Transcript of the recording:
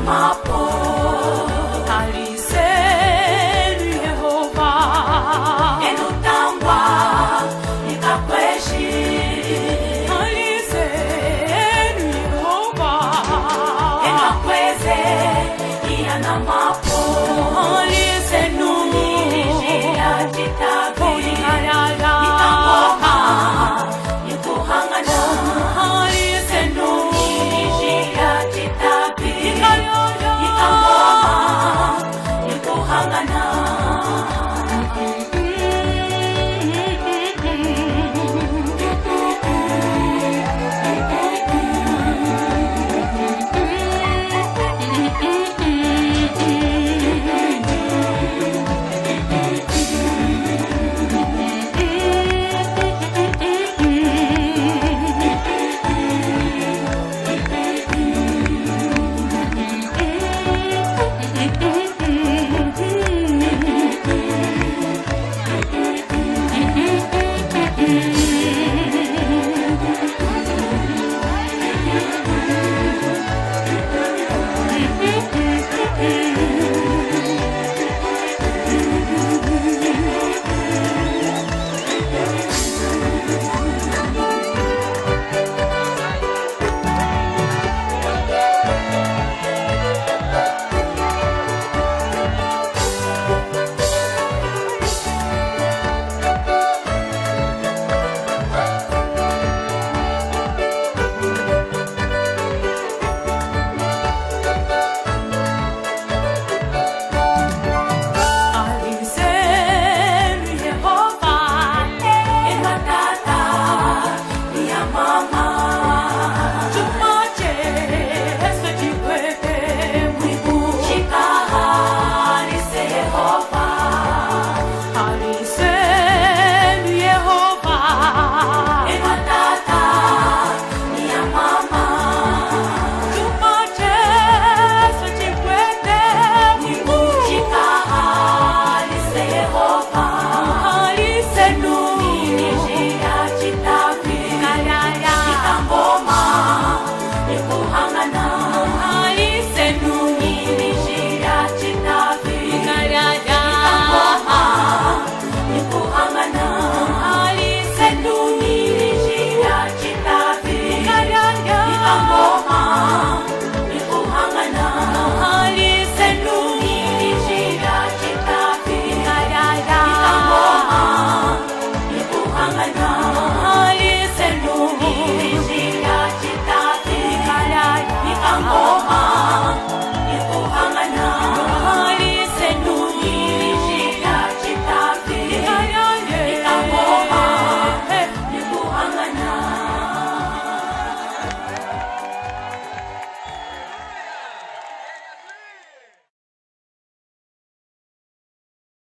mapo aliselu Yehova enutangwa nikakweshi aliselu Yehova emakweze iyana mapo aliselu nijia jitavi Oyalala nikangoma nikuhangana aliselu nijia jitavi Oyalala nikangoma nikuhangana aliselu Yehova ematata ya mama chumache esechikwete mwibu shikahani sehova aliselu Yehova ematata ya mama chumache esechikwete mwibu shikahani sehova aliselu nijia jitavi Oyalala nikangoma nikuhangana aliselu nijia jitavi Oyalala nikangoma nikuhangana aliselu nijia jitavi Oyalala nikangoma nikuhangana aliselu nijia jitavi Oyalala nikangoma nikuhangana